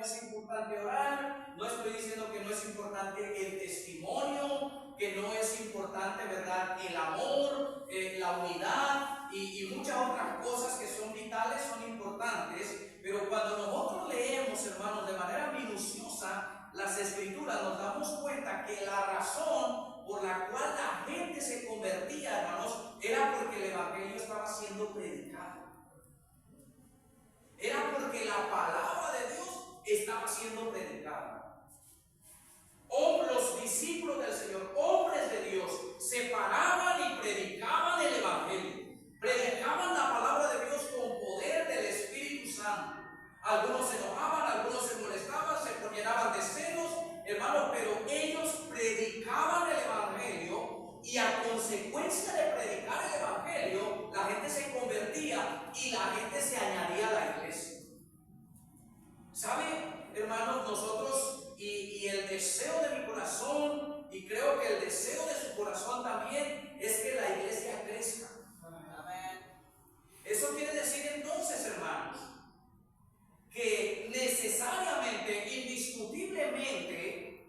es importante orar, no estoy diciendo que no es importante el testimonio, que no es importante, ¿verdad?, el amor, la unidad y muchas otras cosas que son vitales, son importantes, pero cuando nosotros leemos, hermanos, de manera minuciosa las Escrituras, nos damos cuenta que la razón por la cual la gente se convertía, hermanos, era porque el Evangelio estaba siendo predicado. Era porque la palabra de Dios estaba siendo predicada. Los discípulos del Señor, hombres de Dios, se paraban y predicaban el Evangelio. Predicaban la palabra de Dios con poder del Espíritu Santo. Algunos se enojaban, algunos se molestaban, se llenaban de celos, hermanos, pero ellos predicaban el Evangelio y a consecuencia de predicar el Evangelio, la gente se convertía y la gente se añadía a la iglesia. ¿Sabe, hermanos? Nosotros, y el deseo de mi corazón, y creo que el deseo de su corazón también, es que la iglesia crezca. Amén. Eso quiere decir entonces, hermanos, que necesariamente, indiscutiblemente,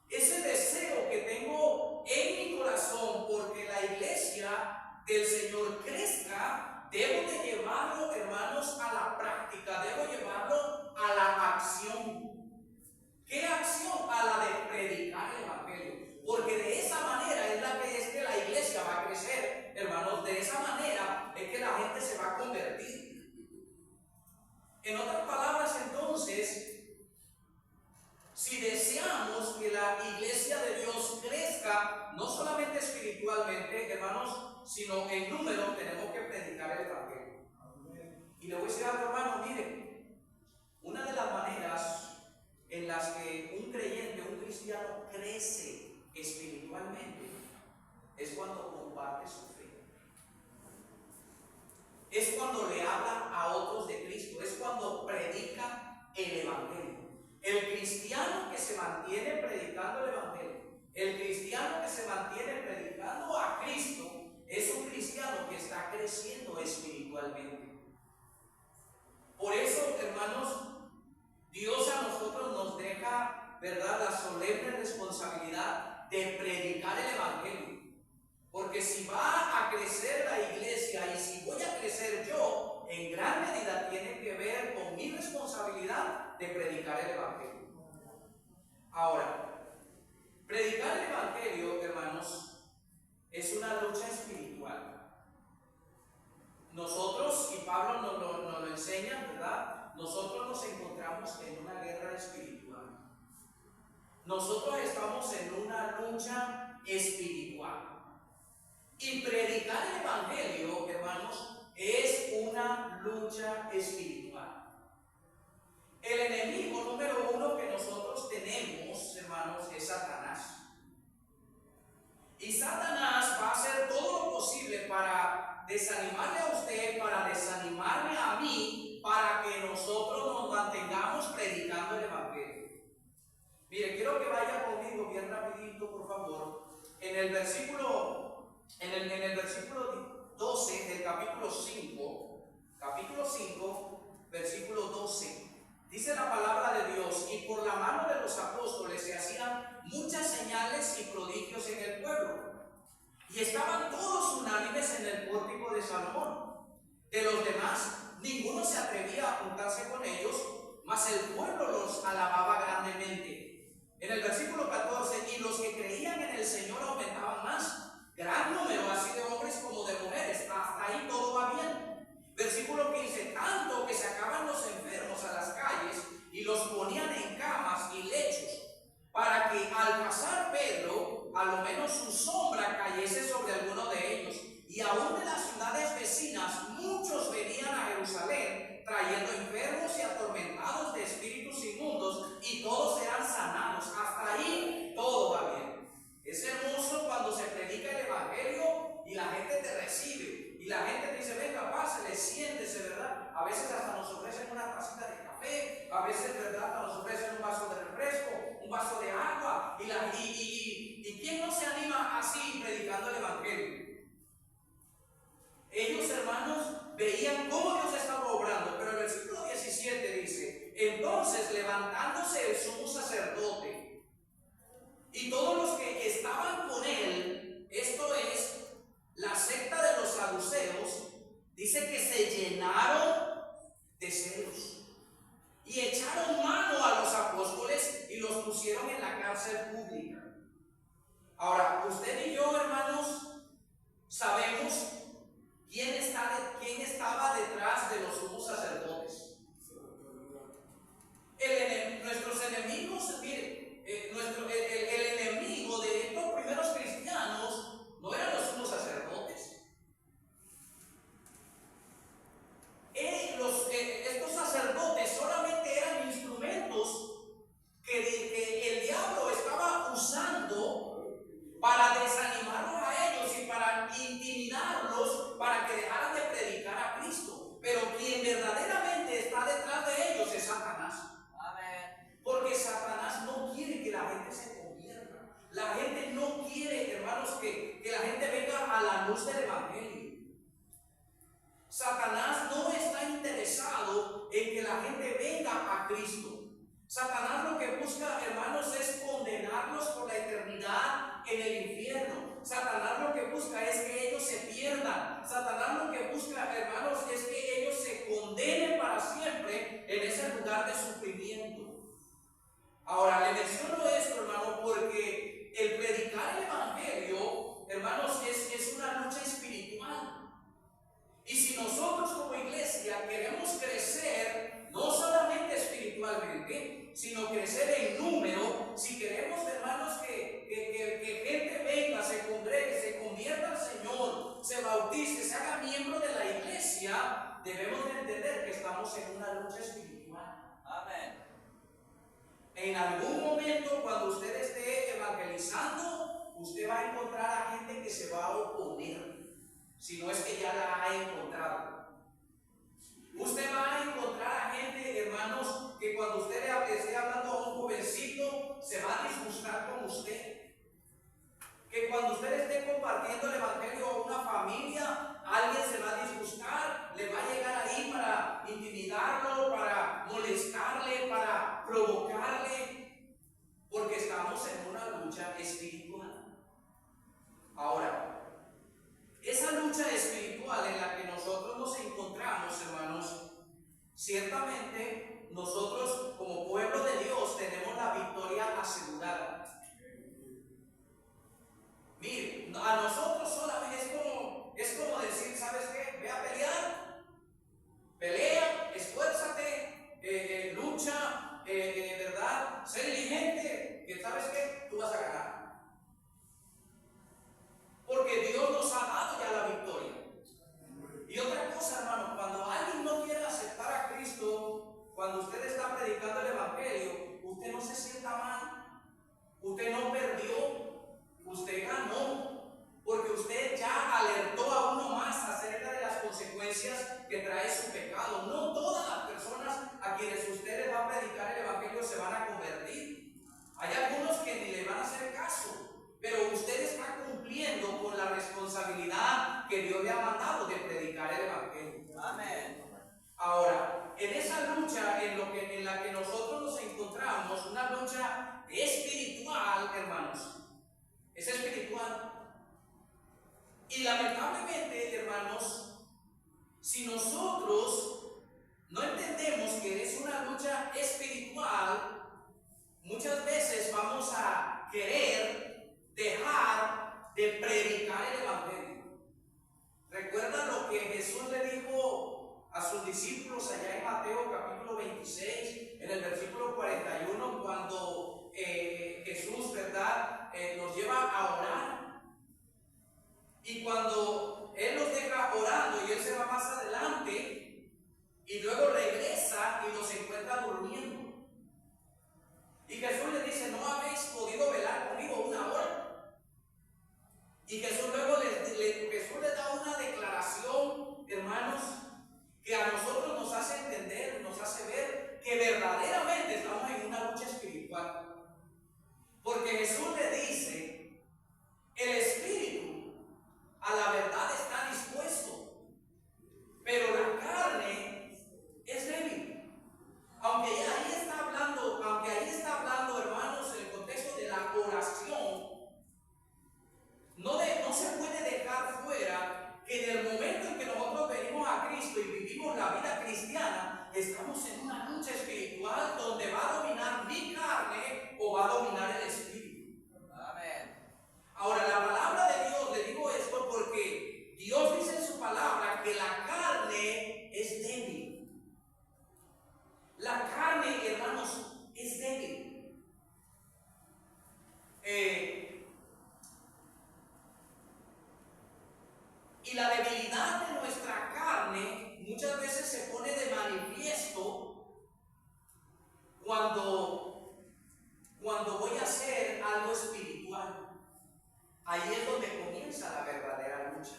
ese deseo que tengo en mi corazón porque la iglesia del Señor crezca, debo de llevarlo, hermanos, a la práctica, debo llevarlo a la acción. ¿Qué acción? A la de predicar el Evangelio. Porque de esa manera es que la iglesia va a crecer, hermanos. De esa manera es que la gente se va a convertir. En otras palabras, entonces, si deseamos que la iglesia de Dios crezca, no solamente espiritualmente, hermanos, sino en número, tenemos que predicar el Evangelio. Y le voy a decir algo, hermano, mire, una de las maneras en las que un creyente, un cristiano crece espiritualmente es cuando comparte su fe. Es cuando le habla a otros de Cristo, es cuando predica el Evangelio. El cristiano que se mantiene predicando el Evangelio, el cristiano que se mantiene predicando a Cristo, es un cristiano que está creciendo espiritualmente. Por eso, hermanos, Dios a nosotros nos deja, ¿verdad?, la solemne responsabilidad de predicar el Evangelio. Porque si va a crecer la iglesia y si voy a crecer yo, en gran medida tiene que ver con mi responsabilidad de predicar el Evangelio. Ahora, predicar el Evangelio, hermanos, es una lucha espiritual. Nosotros, y Pablo nos lo enseña, ¿verdad?, nosotros nos encontramos en una guerra espiritual. Nosotros estamos en una lucha espiritual. Y predicar el Evangelio, hermanos, es una lucha espiritual. El enemigo número uno que nosotros tenemos, hermanos, es Satanás. Y Satanás va a hacer todo lo posible para desanimarle a usted, para desanimarme a mí, para que nosotros nos mantengamos predicando el Evangelio. Mire, quiero que vaya conmigo bien rapidito, por favor, en el versículo 12 del capítulo 5, versículo 12. Dice la palabra de Dios: y por la mano de los apóstoles se hacían muchas señales y prodigios en el pueblo, y estaban todos unánimes en el pórtico de Salomón. De los demás, ninguno se atrevía a juntarse con ellos, mas el pueblo los alababa grandemente. En el versículo 14, y los que creían en el Señor aumentaban más, gran número así de hombres como de mujeres. Hasta ahí todo va bien. Versículo 15, tanto que sacaban los enfermos a las calles y los ponían en camas y lechos, para que al pasar Pedro, a lo menos su sombra cayese sobre alguno de ellos. Y aún de las ciudades vecinas muchos venían a Jerusalén, trayendo enfermos y atormentados de espíritus inmundos, y todos eran sanados. Hasta ahí todo va bien. Es hermoso cuando se predica el Evangelio y la gente te recibe, y la gente te dice: venga, pásale, siéntese, ¿verdad? A veces hasta nos ofrecen una tacita de café, a veces, ¿verdad?, hasta nos ofrecen un vaso de refresco, un vaso de agua, y ¿quién no se anima así predicando el Evangelio? Ellos, hermanos, veían cómo Dios estaba obrando, pero el versículo 17 dice: entonces levantaron levantándose el sumo sacerdote y todos los que estaban con él, esto es, la secta de los saduceos, dice que se llenaron de celos y echaron mano a los apóstoles y los pusieron en la cárcel pública. Ahora, usted y yo, hermanos, sabemos quién estaba detrás de los sumos sacerdotes. Nuestros enemigos, miren, el enemigo de estos primeros cristianos no eran los sumos sacerdotes. Estos sacerdotes solamente eran instrumentos que el diablo estaba usando para desanimarlos a ellos y para intimidarlos para que dejaran de predicar a Cristo. Pero quien verdaderamente está detrás de ellos es Satanás. Amén. Porque Satanás no quiere que la gente se convierta. La gente no quiere, hermanos, que la gente venga a la luz del Evangelio. Satanás no está interesado en que la gente venga a Cristo. Satanás lo que busca, hermanos, es condenarlos por la eternidad en el infierno. Satanás lo que busca es que ellos se pierdan. Satanás lo que busca, hermanos, es que ellos se condenen para siempre en ese lugar de sufrimiento. Ahora, le menciono esto, hermano, porque el predicar el Evangelio, hermanos, es una lucha espiritual. Y si nosotros como iglesia queremos crecer, no solamente espiritualmente, sino crecer en número, si queremos, hermanos, que gente venga, se congregue, se convierta al Señor, se bautice, se haga miembro de la iglesia, debemos de entender que estamos en una lucha espiritual. Amén. En algún momento, cuando usted esté evangelizando, usted va a encontrar a gente que se va a oponer. Si no es que ya la ha encontrado. Usted va a encontrar a gente, hermanos, que cuando usted le esté hablando a un jovencito, se va a disgustar con usted. Que cuando usted esté compartiendo el Evangelio a una familia, alguien se va a disgustar, le va a llegar ahí para intimidarlo, para molestarle, para provocarle, porque estamos en una lucha espiritual. Ahora, esa lucha espiritual en la que nosotros nos encontramos, hermanos, ciertamente nosotros como pueblo de Dios tenemos la victoria asegurada. Mire, a nosotros solamente es como decir, ¿sabes qué? Ve a pelear, pelea, esfuérzate, lucha, ¿verdad? Sé diligente, que ¿sabes qué? Tú vas a ganar. Porque Dios nos ha dado ya la victoria. Y otra cosa, hermano, cuando alguien no quiere aceptar a Cristo, cuando usted está predicando el Evangelio, usted no se sienta mal. Usted no perdió, usted ganó. Porque usted ya alertó a uno más acerca de las consecuencias que trae su pecado. No todas las personas a quienes usted les va a predicar el Evangelio se van a convertir. Hay algunos que ni le van a hacer caso. Pero usted está cumpliendo con la responsabilidad que Dios le ha mandado de predicar el Evangelio. Amén. Ahora, en esa lucha en la que nosotros nos encontramos, una lucha espiritual, hermanos, es espiritual. Y lamentablemente, hermanos, si nosotros no entendemos que es una lucha espiritual, muchas veces vamos a querer dejar de predicar el Evangelio. ¿Recuerdan lo que Jesús le dijo a sus discípulos allá en Mateo capítulo 26, en el versículo 41, cuando Jesús, ¿verdad?, nos lleva a orar? Y cuando Él los deja orando y Él se va más adelante y luego regresa y los encuentra durmiendo. Y Jesús les dice, ¿no habéis podido velar conmigo una hora? Y Jesús luego Jesús les da una declaración, hermanos, que a nosotros nos hace entender, nos hace ver que verdaderamente estamos en una lucha espiritual. Porque Jesús le dice, el espíritu a la verdad está dispuesto, pero la carne es débil. Aunque ahí está hablando cuando voy a hacer algo espiritual, ahí es donde comienza la verdadera lucha.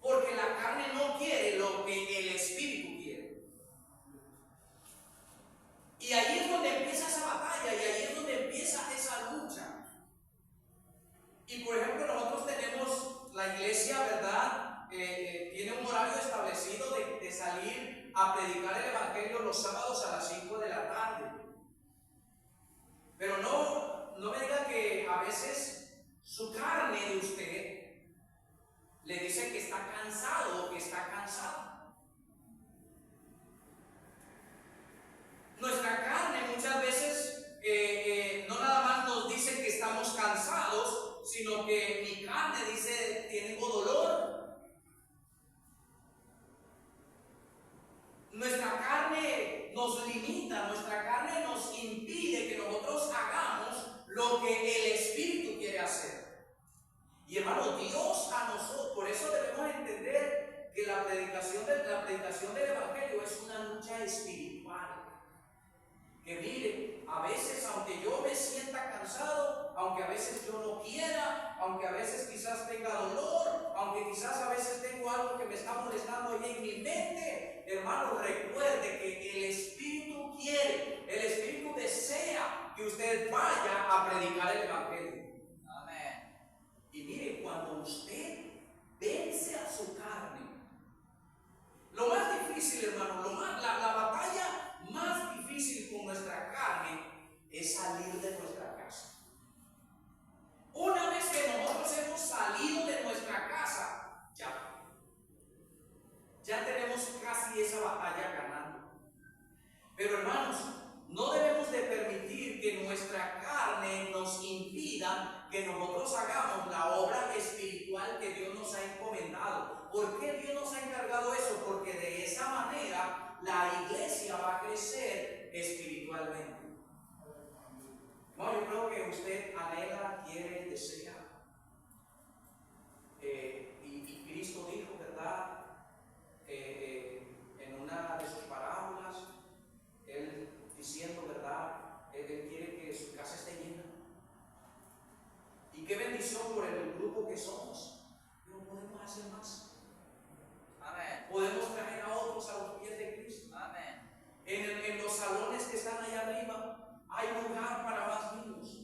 Porque la carne no quiere lo que el espíritu quiere. Y ahí es donde empieza esa batalla, y ahí es donde empieza esa lucha. Y por ejemplo, nosotros tenemos la iglesia, ¿verdad? Tiene un horario establecido de salir a predicar el evangelio los sábados a las 5 de la tarde. Pero no me diga que a veces su carne de usted le dice que está cansado o que está cansado. Nuestra carne muchas veces no nada más nos dice que estamos cansados, sino que mi carne dice, tengo dolor. Nuestra carne nos limita, nuestra carne nos impide que nosotros hagamos lo que el Espíritu quiere hacer. Y hermano, Dios a nosotros, por eso debemos entender que la predicación del Evangelio es una lucha espiritual. Que mire, a veces aunque yo me sienta cansado, aunque a veces yo no quiera, aunque a veces quizás tenga dolor, aunque quizás a veces tengo algo que me está molestando ahí en mi mente, hermano, recuerde que el Espíritu quiere, el Espíritu desea que usted vaya a predicar el Evangelio. Amén. Y mire, cuando usted vence a su carne, lo más difícil, hermano, la batalla más difícil con nuestra carne es salir de nuestra casa. Una vez que nosotros hemos salido de nuestra casa, ya tenemos casi esa batalla ganando. Pero hermanos, no debemos de permitir que nuestra carne nos impida que nosotros hagamos la obra espiritual que Dios nos ha encomendado. ¿Por qué Dios nos ha encargado eso? Porque de esa manera la iglesia va a crecer espiritualmente. No, yo creo que usted anhela, quiere, desea. Y Cristo dijo, ¿verdad? En una de sus parábolas, Él diciendo, ¿verdad? Él quiere que su casa esté llena. Y qué bendición por el grupo que somos. Pero podemos hacer más. Amén. Podemos traer a otros a los pies de Cristo. Amén. En los salones que están allá arriba hay lugar para más niños.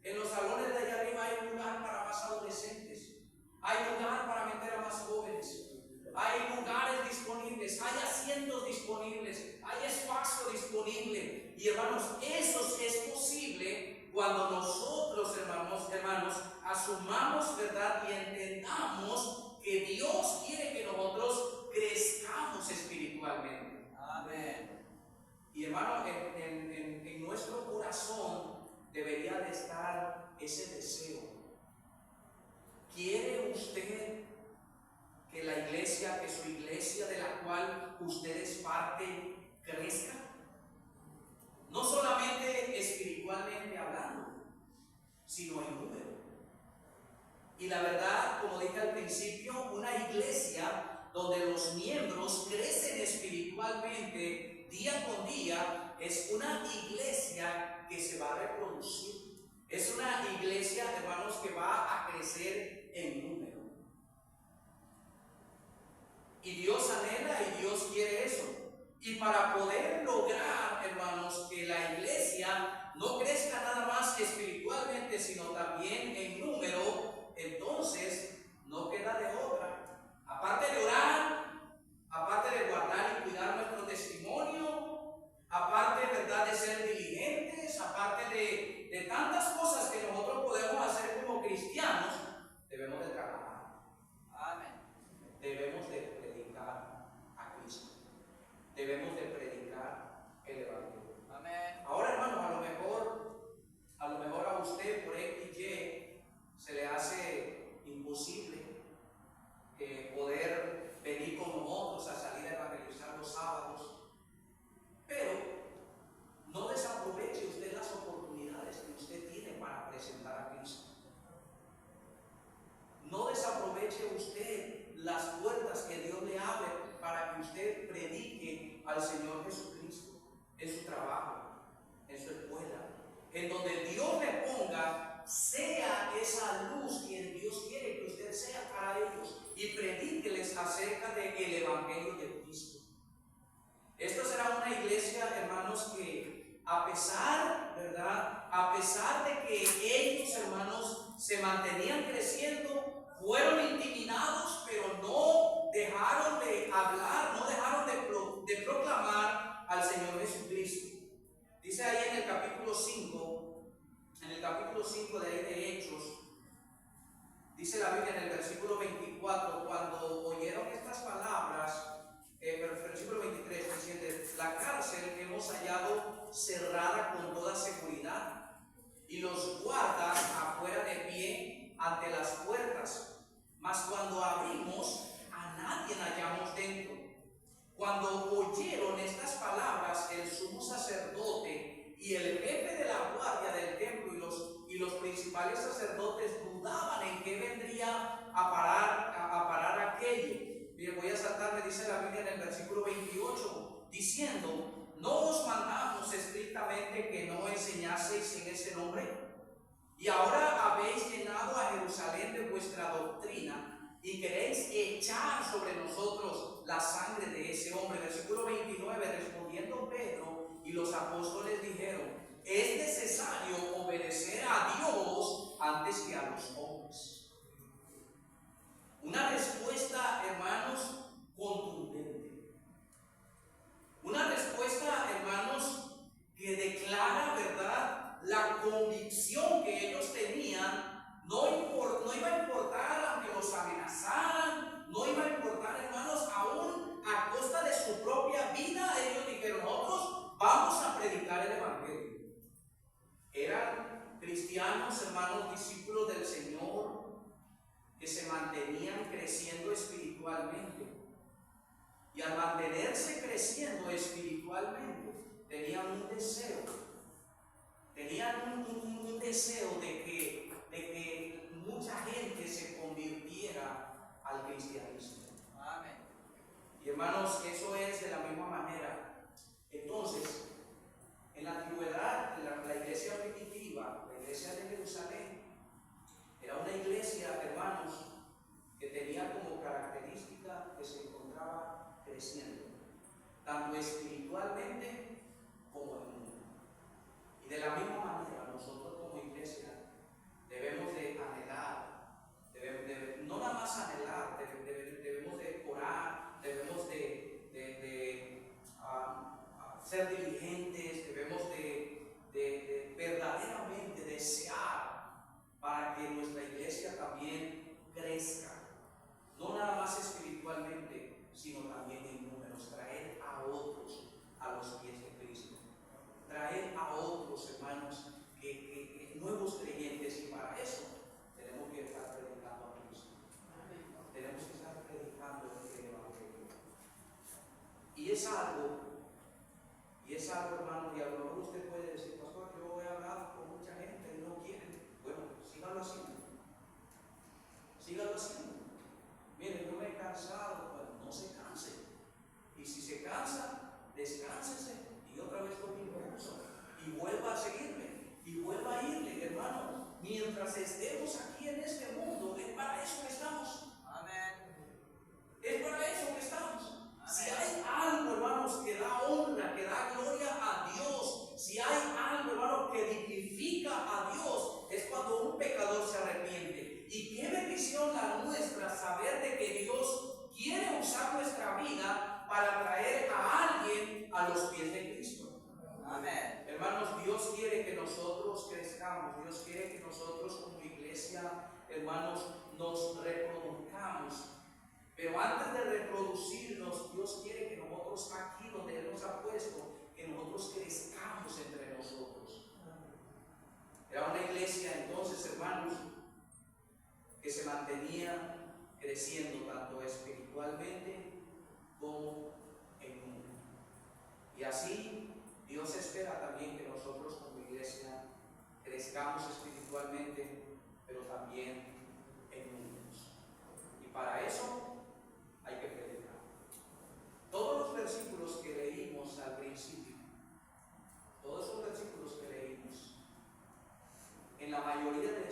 En los salones de allá arriba hay lugar para más adolescentes. Hay lugar para meter a más jóvenes. Hay lugares disponibles, hay asientos disponibles, hay espacio disponible. Y hermanos, eso es posible cuando nosotros, hermanos, asumamos, ¿verdad? Y entendamos que Dios quiere que nosotros crezcamos espiritualmente. Amén. Y hermano, en nuestro corazón debería de estar ese deseo. ¿Quiere usted que la iglesia, que su iglesia de la cual usted es parte, crezca? No solamente espiritualmente hablando, sino en número. Y la verdad, como dije al principio, una iglesia donde los miembros crecen espiritualmente día con día es una iglesia que se va a reproducir. Es una iglesia, hermanos, que va a crecer en número. Y Dios anhela y Dios quiere eso. Y para poder lograr, hermanos, que la iglesia no crezca nada más espiritualmente, sino también en número, entonces no queda de otra. Aparte de orar, aparte de guardar y cuidar nuestro testimonio, aparte, ¿verdad?, de ser diligentes, aparte de tantas cosas que nosotros podemos hacer como cristianos, debemos de trabajar. Amén. Debemos de predicar a Cristo. Debemos de predicar el sea esa luz quien Dios quiere que usted sea para ellos y predíqueles acerca del Evangelio de Cristo. Esta será una iglesia, hermanos, que a pesar, ¿verdad? A pesar de que ellos, hermanos, se mantenían creciendo, fueron intimidados, pero no dejaron de hablar, no dejaron de proclamar al Señor Jesucristo. Dice ahí en el capítulo 5 de ahí de Hechos, dice la Biblia en el versículo 24, cuando oyeron estas palabras, versículo 23, dice: la cárcel hemos hallado cerrada con toda seguridad y los guardas afuera de pie ante las puertas, mas cuando abrimos a nadie hallamos dentro. Cuando oyeron estas palabras, el sumo sacerdote y el jefe de la guardia del templo y los principales sacerdotes dudaban en qué vendría a parar aquello. Bien, voy a saltarme, dice la Biblia en el versículo 28, diciendo: ¿no os mandamos estrictamente que no enseñaseis en ese nombre? Y ahora habéis llenado a Jerusalén de vuestra doctrina y queréis echar sobre nosotros la sangre de ese hombre. Versículo 29, respondiendo Pedro y los apóstoles dijeron: es necesario obedecer a Dios antes que a los hombres. Una respuesta, hermanos, contundente. Una respuesta, hermanos, que declara, ¿verdad?, la convicción que ellos tenían. No iba a importar aunque los amenazaran, no iba a importar, hermanos, aún a costa de su propia vida. Ellos dijeron: nosotros vamos a predicar el Evangelio. Eran cristianos, hermanos, discípulos del Señor, que se mantenían creciendo espiritualmente. Y al mantenerse creciendo espiritualmente, tenían un deseo de que mucha gente se convirtiera al cristianismo. Amén. Y hermanos, eso es de la misma manera. Entonces, en la antigüedad, la iglesia primitiva, la iglesia de Jerusalén, era una iglesia, hermanos, que tenía como característica que se encontraba creciendo, tanto espiritualmente como en el mundo. Y de la misma manera, nosotros como iglesia debemos de anhelar, no nada más anhelar, debemos de orar, debemos de ser diligentes, debemos de verdaderamente desear para que nuestra iglesia también crezca, no nada más espiritualmente, sino también en números, traer a otros a los pies de Cristo, traer a otros, hermanos, que nuevos creyentes. Y para eso tenemos que estar predicando a Cristo. Tenemos que estar predicando el Evangelio. Y es algo, hermano, y a lo mejor usted puede decir: pastor, yo he hablado con mucha gente y no quieren. Bueno, sígalo haciendo. Sígalo haciendo. Miren, yo me he cansado. Bueno, no se canse. Y si se cansa, descánsese y otra vez tome impulso y vuelva a seguirme y vuelva a irle, hermano. Mientras estemos aquí en este mundo, es para eso que estamos. Amén. Es para eso que estamos. Amén. Si hay algo, hermanos, que da honra, que da gloria a Dios, si hay algo, hermanos, que dignifica a Dios, es cuando un pecador se arrepiente. Y qué bendición la nuestra saber de que Dios quiere usar nuestra vida para traer a alguien a los pies de Cristo. Amén. Hermanos, Dios quiere que nosotros crezcamos. Dios quiere que nosotros como iglesia, hermanos, nos reproduzcamos. Pero antes de reproducirnos, Dios quiere que nosotros, aquí donde Él nos ha puesto, que nosotros crezcamos entre nosotros. Era una iglesia entonces, hermanos, que se mantenía creciendo tanto espiritualmente como en mundo. Y así Dios espera también que nosotros como iglesia crezcamos espiritualmente, pero también en números. Y para eso hay que predicar. Todos los versículos que leímos al principio, todos esos versículos que leímos, en la mayoría de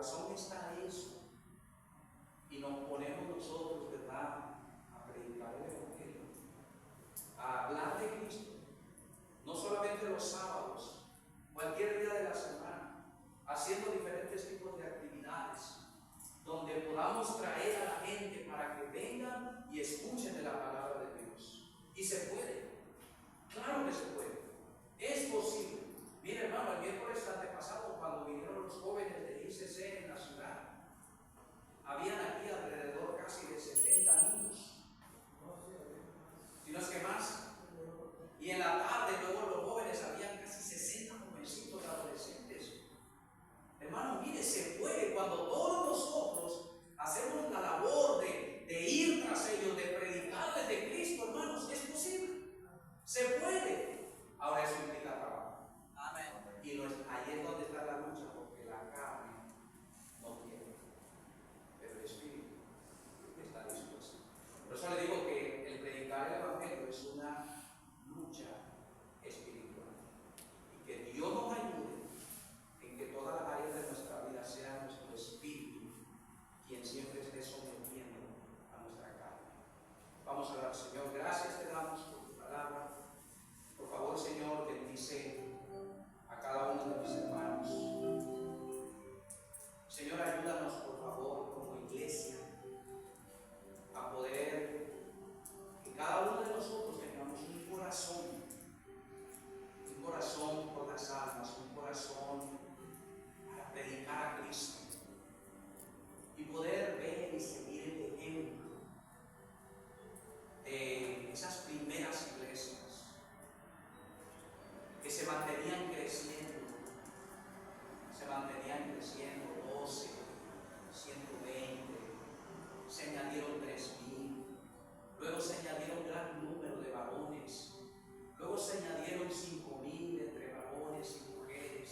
corazón está eso, y nos ponemos nosotros, ¿verdad?, a predicar el Evangelio, a hablar de Cristo, no solamente los sábados, cualquier día de la semana, haciendo diferentes tipos de actividades, donde podamos traer a la gente para que vengan y escuchen de la palabra de Dios. Y se puede, claro que se puede, es posible. Mire, hermano, el miércoles antepasado, cuando vinieron los jóvenes de ICC en la ciudad, habían aquí alrededor casi de 70 niños, si no es que más. Y en la tarde, luego los jóvenes, habían casi 60 jovencitos adolescentes. Hermano, mire, se puede cuando todos nosotros hacemos la labor de ir tras ellos, de predicarles de Cristo, hermanos, es posible. Se puede. Ahora eso implica trabajo. Amén. Y ahí es donde está la lucha, porque la carne no quiere, pero el Espíritu está dispuesto. Por eso le digo que el predicar el Evangelio es una lucha espiritual, y que Dios nos ayude en que todas las áreas de nuestra vida sea nuestro espíritu quien siempre esté sometiendo a nuestra carne. Vamos a orar. Señor, gracias te damos por tu palabra. Por favor, Señor, bendice a cada uno de mis hermanos. Señor, ayúdanos, por favor, como iglesia, a poder que cada uno de nosotros tengamos un corazón por las almas, un corazón para predicar a Cristo y poder ver y seguir el ejemplo de esas primeras iglesias que se mantenían creciendo, 12, 120, se añadieron 3,000, luego se añadieron gran número de varones, luego se añadieron 5,000 entre varones y mujeres.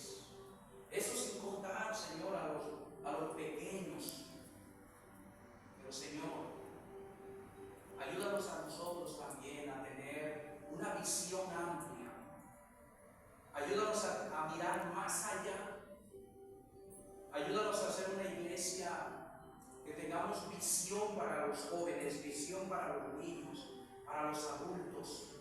Eso sin contar, Señor, a los pequeños. Pero, Señor, ayúdanos a nosotros también a tener una visión amplia. Ayúdanos a mirar más allá. Ayúdanos a ser una iglesia que tengamos visión para los jóvenes, visión para los niños, para los adultos,